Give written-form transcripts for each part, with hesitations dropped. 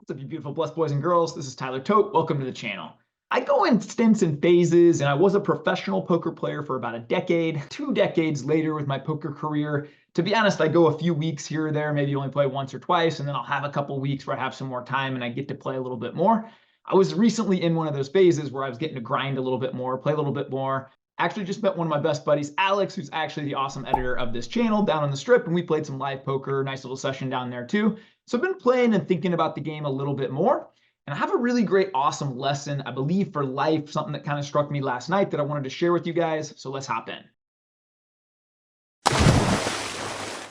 What's up, you beautiful blessed boys and girls? This is Tyler Tote. Welcome to the channel. I go in stints and phases, and I was a professional poker player for about a decade. 2 decades later with my poker career, to be honest, I go a few weeks here or there, maybe only play once or twice, and then I'll have a couple weeks where I have some more time and I get to play a little bit more. I was recently in one of those phases where I was getting to grind a little bit more, play a little bit more. Actually just met one of my best buddies, Alex, who's actually the awesome editor of this channel, down on the Strip, and we played some live poker, nice little session down there too. So I've been playing and thinking about the game a little bit more. And I have a really great, awesome lesson, I believe, for life, something that kind of struck me last night that I wanted to share with you guys. So let's hop in.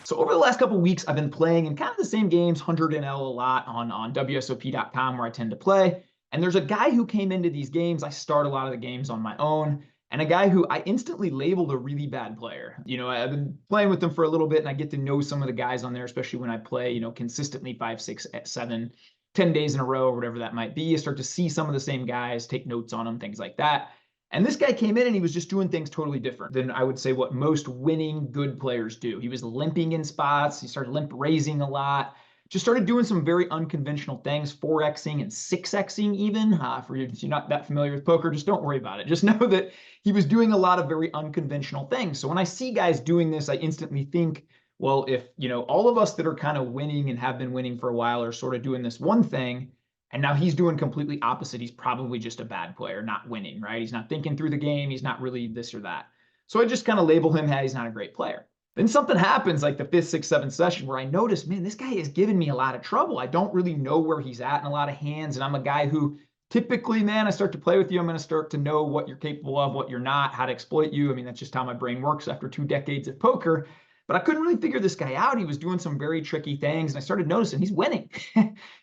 So over the last couple of weeks, I've been playing in kind of the same games, 100NL a lot on WSOP.com where I tend to play. And there's a guy who came into these games. I start a lot of the games on my own. And a guy who I instantly labeled a really bad player. You know, I've been playing with them for a little bit and I get to know some of the guys on there, especially when I play, consistently 5, 6, 7, 10 days in a row or whatever that might be. You start to see some of the same guys, take notes on them, things like that. And this guy came in and he was just doing things totally different than I would say what most winning good players do. He was limping in spots. He started limp raising a lot. Just started doing some very unconventional things, 4Xing and 6Xing even. For you, if you're not that familiar with poker, just don't worry about it. Just know that he was doing a lot of very unconventional things. So when I see guys doing this, I instantly think, well, if all of us that are kind of winning and have been winning for a while are sort of doing this one thing, and now he's doing completely opposite, he's probably just a bad player, not winning, right? He's not thinking through the game. He's not really this or that. So I just kind of label him, hey, he's not a great player. Then something happens like the 5th, 6th, 7th session where I notice, man, this guy is giving me a lot of trouble. I don't really know where he's at in a lot of hands. And I'm a guy who typically, man, I start to play with you, I'm going to start to know what you're capable of, what you're not, how to exploit you. I mean, that's just how my brain works after 2 decades of poker. But I couldn't really figure this guy out. He was doing some very tricky things. And I started noticing he's winning.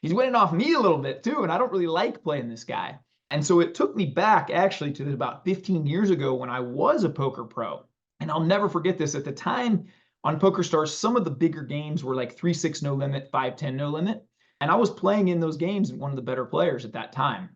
He's winning off me a little bit too. And I don't really like playing this guy. And so it took me back actually to about 15 years ago when I was a poker pro. And I'll never forget this. At the time on PokerStars, some of the bigger games were like 3-6 no limit, 5-10 no limit. And I was playing in those games and one of the better players at that time.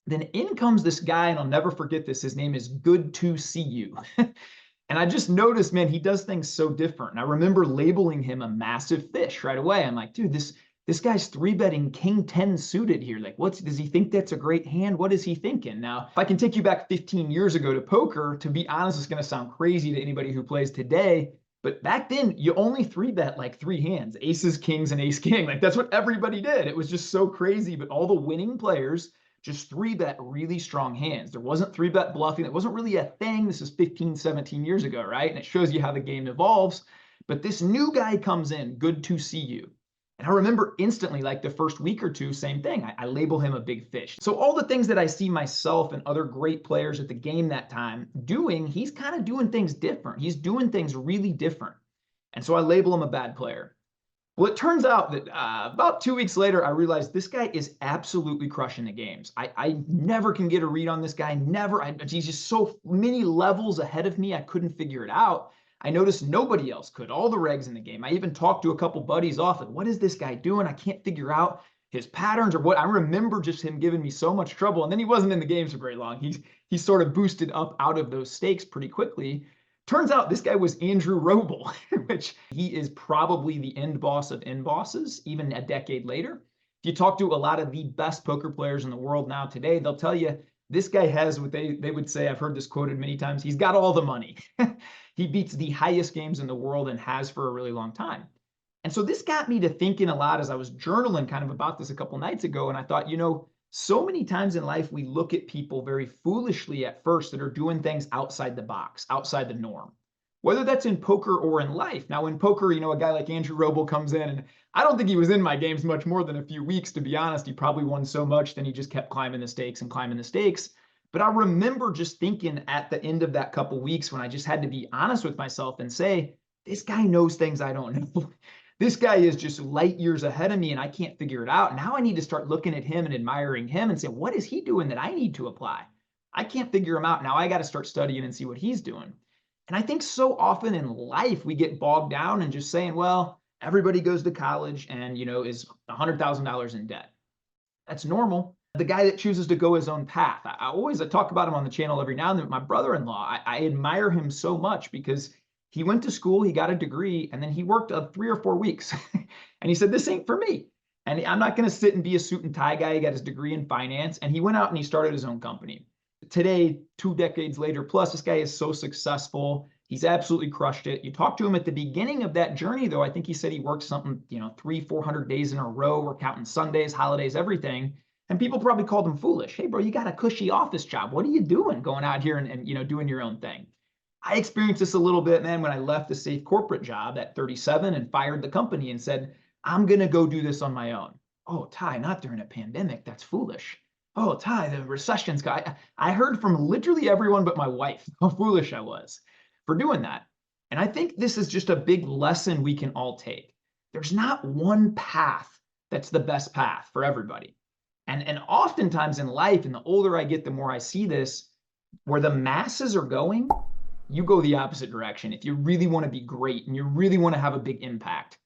Then in comes this guy, and I'll never forget this. His name is Good to See You. And I just noticed, man, he does things so different. And I remember labeling him a massive fish right away. I'm like, dude, this guy's 3-betting King 10 suited here. Like, does he think that's a great hand? What is he thinking? Now, if I can take you back 15 years ago to poker, to be honest, it's going to sound crazy to anybody who plays today. But back then, you only 3-bet like 3 hands, aces, kings, and ace king. Like, that's what everybody did. It was just so crazy. But all the winning players just 3-bet really strong hands. There wasn't 3-bet bluffing. It wasn't really a thing. This is 15, 17 years ago, right? And it shows you how the game evolves. But this new guy comes in, Good to See You. And I remember instantly, like the first week or two, same thing. I label him a big fish. So all the things that I see myself and other great players at the game that time doing, he's kind of doing things different. He's doing things really different. And so I label him a bad player. Well, it turns out that about 2 weeks later, I realized this guy is absolutely crushing the games. I never can get a read on this guy. Never. He's just so many levels ahead of me. I couldn't figure it out. I noticed nobody else could. All the regs in the game. I even talked to a couple buddies off. Like, what is this guy doing? I can't figure out his patterns or what. I remember just him giving me so much trouble. And then he wasn't in the games for very long. He sort of boosted up out of those stakes pretty quickly. Turns out this guy was Andrew Robl, which he is probably the end boss of end bosses, even a decade later. If you talk to a lot of the best poker players in the world now today, they'll tell you this guy has what they would say, I've heard this quoted many times, he's got all the money. He beats the highest games in the world and has for a really long time. And so this got me to thinking a lot as I was journaling kind of about this a couple nights ago. And I thought, so many times in life, we look at people very foolishly at first that are doing things outside the box, outside the norm, whether that's in poker or in life. Now, in poker, a guy like Andrew Robl comes in, and I don't think he was in my games much more than a few weeks, to be honest. He probably won so much, then he just kept climbing the stakes and climbing the stakes. But I remember just thinking at the end of that couple weeks when I just had to be honest with myself and say, this guy knows things I don't know. This guy is just light years ahead of me and I can't figure it out. Now I need to start looking at him and admiring him and say, what is he doing that I need to apply? I can't figure him out. Now I got to start studying and see what he's doing. And I think so often in life, we get bogged down and just saying, well, everybody goes to college and, is $100,000 in debt. That's normal. The guy that chooses to go his own path. I talk about him on the channel every now and then. My brother-in-law, I admire him so much because he went to school, he got a degree, and then he worked 3 or 4 weeks. And he said, this ain't for me. And I'm not going to sit and be a suit and tie guy. He got his degree in finance, and he went out and he started his own company. Today, 2 decades later, plus, this guy is so successful. He's absolutely crushed it. You talk to him at the beginning of that journey, though, I think he said he worked something, 300-400 days in a row. We're counting Sundays, holidays, everything. And people probably called him foolish. Hey, bro, you got a cushy office job. What are you doing going out here and doing your own thing? I experienced this a little bit, man, when I left the safe corporate job at 37 and fired the company and said, I'm going to go do this on my own. Oh, Ty, not during a pandemic. That's foolish. Oh, Ty, the recession's got. I heard from literally everyone but my wife how foolish I was for doing that. And I think this is just a big lesson we can all take. There's not one path that's the best path for everybody. And oftentimes in life, and the older I get, the more I see this, where the masses are going, you go the opposite direction if you really want to be great and you really want to have a big impact.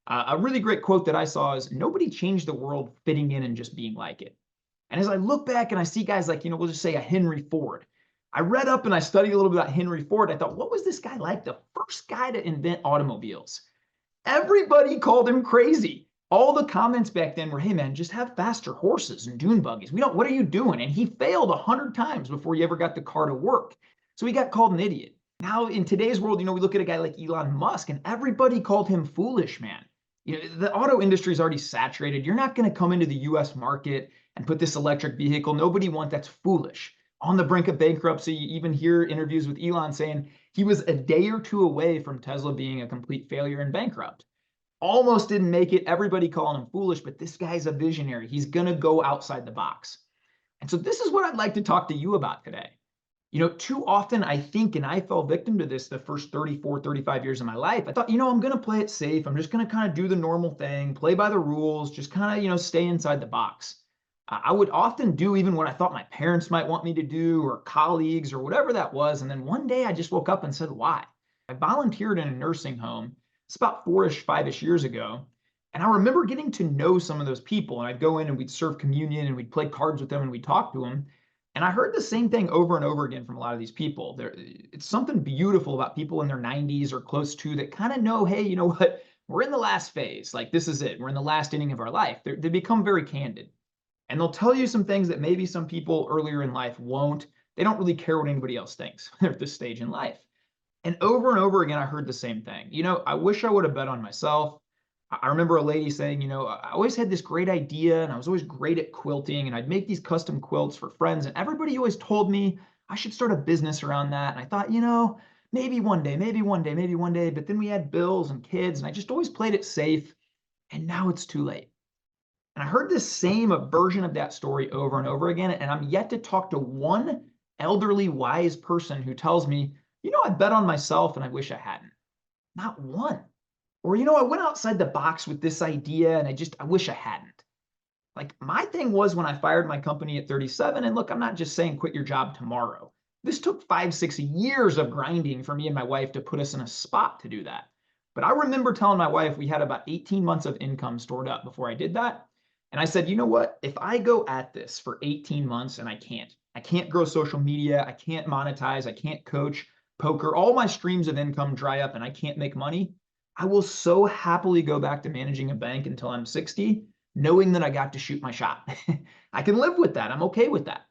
A really great quote that I saw is, nobody changed the world fitting in and just being like it. And as I look back and I see guys like, we'll just say a Henry Ford. I read up and I studied a little bit about Henry Ford. I thought, what was this guy like? The first guy to invent automobiles. Everybody called him crazy. All the comments back then were, hey man, just have faster horses and dune buggies. What are you doing? And he failed 100 times before he ever got the car to work. So he got called an idiot. Now in today's world, we look at a guy like Elon Musk and everybody called him foolish, man. The auto industry is already saturated. You're not going to come into the US market and put this electric vehicle. Nobody wants. That's foolish. On the brink of bankruptcy, you even hear interviews with Elon saying he was a day or two away from Tesla being a complete failure and bankrupt. Almost didn't make it. Everybody calling him foolish, but this guy's a visionary. He's going to go outside the box. And so this is what I'd like to talk to you about today. Too often I think, and I fell victim to this the first 34, 35 years of my life. I thought, I'm going to play it safe. I'm just going to kind of do the normal thing, play by the rules, just kind of, stay inside the box. I would often do even what I thought my parents might want me to do or colleagues or whatever that was. And then one day I just woke up and said, why? I volunteered in a nursing home. It's about 4-ish, 5-ish years ago. And I remember getting to know some of those people. And I'd go in and we'd serve communion and we'd play cards with them and we'd talk to them. And I heard the same thing over and over again from a lot of these people. It's something beautiful about people in their 90s or close to that kind of know, hey, you know what? We're in the last phase. Like, this is it. We're in the last inning of our life. They become very candid. And they'll tell you some things that maybe some people earlier in life won't. They don't really care what anybody else thinks. They're at this stage in life. And over again, I heard the same thing. I wish I would have bet on myself. I remember a lady saying, I always had this great idea and I was always great at quilting and I'd make these custom quilts for friends and everybody always told me I should start a business around that. And I thought, maybe one day, maybe one day, maybe one day. But then we had bills and kids and I just always played it safe. And now it's too late. And I heard this same version of that story over and over again. And I'm yet to talk to one elderly, wise person who tells me, I bet on myself and I wish I hadn't. Not one. Or, I went outside the box with this idea and I wish I hadn't. Like, my thing was when I fired my company at 37, and look, I'm not just saying quit your job tomorrow. This took 5-6 years of grinding for me and my wife to put us in a spot to do that. But I remember telling my wife we had about 18 months of income stored up before I did that. And I said, you know what? If I go at this for 18 months and I can't grow social media, I can't monetize, I can't coach, poker, all my streams of income dry up and I can't make money, I will so happily go back to managing a bank until I'm 60, knowing that I got to shoot my shot. I can live with that. I'm okay with that.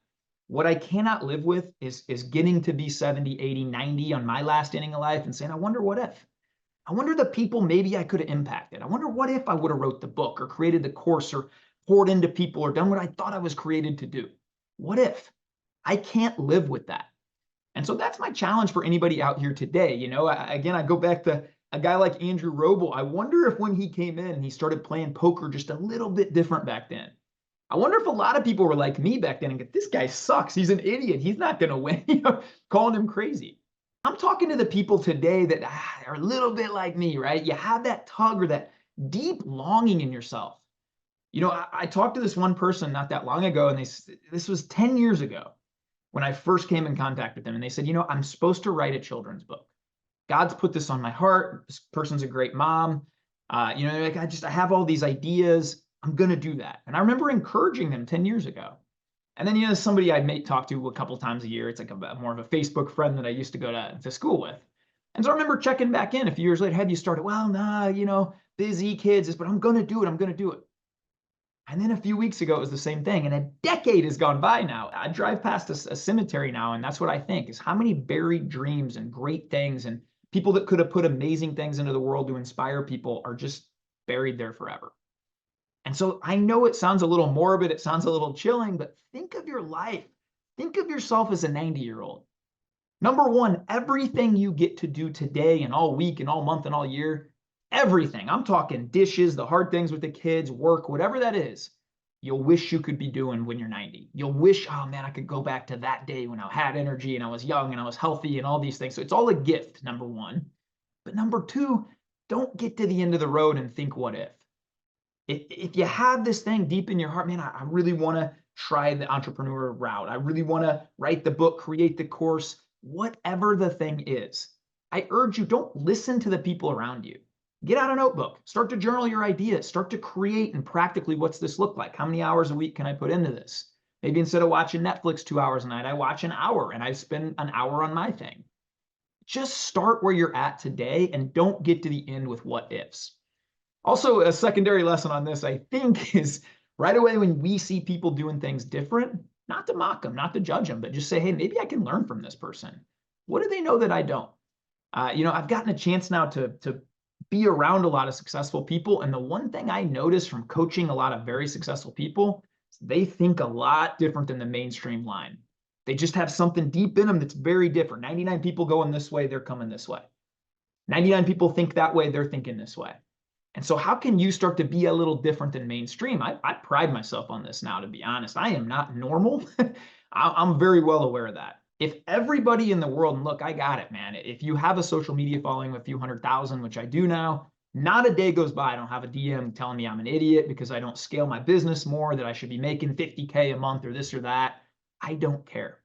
What I cannot live with is getting to be 70, 80, 90 on my last inning of life and saying, I wonder what if. I wonder the people maybe I could have impacted. I wonder what if I would have wrote the book or created the course or poured into people or done what I thought I was created to do. What if? I can't live with that. And so that's my challenge for anybody out here today. Again, I go back to a guy like Andrew Robl. I wonder if when he came in and he started playing poker just a little bit different back then. I wonder if a lot of people were like me back then and go, this guy sucks. He's an idiot. He's not going to win, calling him crazy. I'm talking to the people today that are a little bit like me, right? You have that tug or that deep longing in yourself. I talked to this one person not that long ago, and this was 10 years ago when I first came in contact with them. And they said, I'm supposed to write a children's book. God's put this on my heart. This person's a great mom. They're like, I have all these ideas. I'm going to do that. And I remember encouraging them 10 years ago. And then, somebody I'd talk to a couple times a year. It's like more of a Facebook friend that I used to go to school with. And so I remember checking back in a few years later. Have you started? Well, nah, busy kids, but I'm going to do it. I'm going to do it. And then a few weeks ago, it was the same thing. And a decade has gone by now. I drive past a cemetery now, and that's what I think is how many buried dreams and great things and people that could have put amazing things into the world to inspire people are just buried there forever. And so I know it sounds a little morbid, it sounds a little chilling, but think of your life. Think of yourself as a 90-year-old. Number one, everything you get to do today and all week and all month and all year, everything. I'm talking dishes, the hard things with the kids, work, whatever that is, you'll wish you could be doing when you're 90. You'll wish, oh man, I could go back to that day when I had energy and I was young and I was healthy and all these things. So it's all a gift, number one. But number two, don't get to the end of the road and think, what if? If you have this thing deep in your heart, man, I really want to try the entrepreneur route. I really want to write the book, create the course, whatever the thing is. I urge you, don't listen to the people around you. Get out a notebook, start to journal your ideas, start to create and practically what's this look like? How many hours a week can I put into this? Maybe instead of watching Netflix 2 hours a night, I watch an hour and I spend an hour on my thing. Just start where you're at today and don't get to the end with what ifs. Also, a secondary lesson on this, I think, is right away when we see people doing things different, not to mock them, not to judge them, but just say, hey, maybe I can learn from this person. What do they know that I don't? I've gotten a chance now to be around a lot of successful people. And the one thing I notice from coaching a lot of very successful people, they think a lot different than the mainstream line. They just have something deep in them that's very different. 99 people going this way, they're coming this way. 99 people think that way, they're thinking this way. And so how can you start to be a little different than mainstream? I pride myself on this now, to be honest. I am not normal. I'm very well aware of that. If everybody in the world, and look, I got it, man. If you have a social media following of a few 100,000, which I do now, not a day goes by I don't have a DM telling me I'm an idiot because I don't scale my business more, that I should be making 50K a month or this or that. I don't care.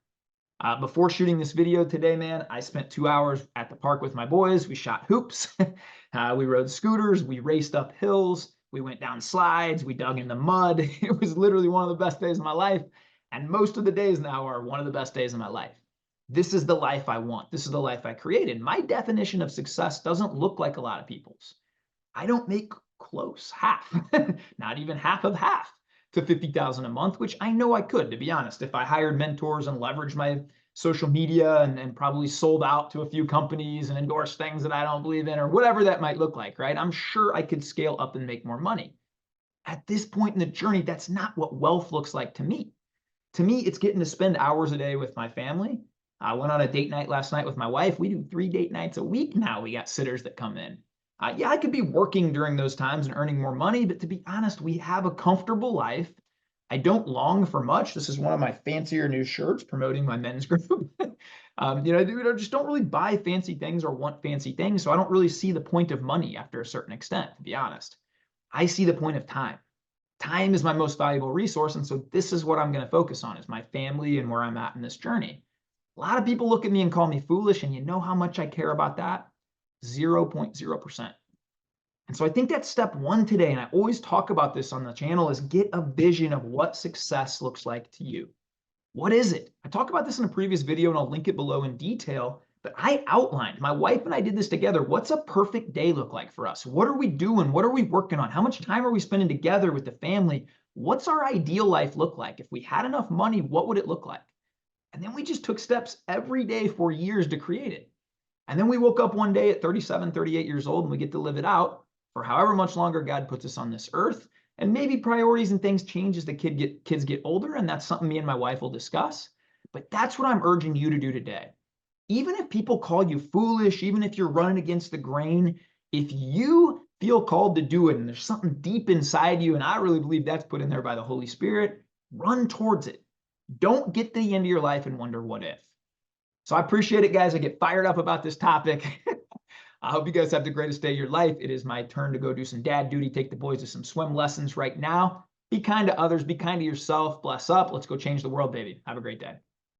Before shooting this video today, man, I spent 2 hours at the park with my boys. We shot hoops, we rode scooters, we raced up hills, we went down slides, we dug in the mud. It was literally one of the best days of my life. And most of the days now are one of the best days of my life. This is the life I want. This is the life I created. My definition of success doesn't look like a lot of people's. I don't make close half, not even half of half to 50,000 a month, which I know I could, to be honest, if I hired mentors and leveraged my social media and probably sold out to a few companies and endorsed things that I don't believe in or whatever that might look like, right? I'm sure I could scale up and make more money. At this point in the journey, that's not what wealth looks like to me. To me, it's getting to spend hours a day with my family. I went on a date night last night with my wife. We do 3 date nights a week now. We got sitters that come in. Yeah, I could be working during those times and earning more money, but to be honest, we have a comfortable life. I don't long for much. This is one of my fancier new shirts promoting my men's group. I just don't really buy fancy things or want fancy things, so I don't really see the point of money after a certain extent, to be honest. I see the point of time. Time is my most valuable resource, and so this is what I'm going to focus on, is my family and where I'm at in this journey. A lot of people look at me and call me foolish, and you know how much I care about that? 0.0%. And so I think that's step one today, and I always talk about this on the channel, is get a vision of what success looks like to you. What is it? I talk about this in a previous video, and I'll link it below in detail, but I outlined, my wife and I did this together, what's a perfect day look like for us? What are we doing? What are we working on? How much time are we spending together with the family? What's our ideal life look like? If we had enough money, what would it look like? And then we just took steps every day for years to create it. And then we woke up one day at 37, 38 years old, and we get to live it out for however much longer God puts us on this earth. And maybe priorities and things change as the kids get older, and that's something me and my wife will discuss. But that's what I'm urging you to do today. Even if people call you foolish, even if you're running against the grain, if you feel called to do it and there's something deep inside you, and I really believe that's put in there by the Holy Spirit, run towards it. Don't get to the end of your life and wonder what if. So I appreciate it, guys. I get fired up about this topic. I hope you guys have the greatest day of your life. It is my turn to go do some dad duty, take the boys to some swim lessons right now. Be kind to others, be kind to yourself, bless up. Let's go change the world, baby. Have a great day.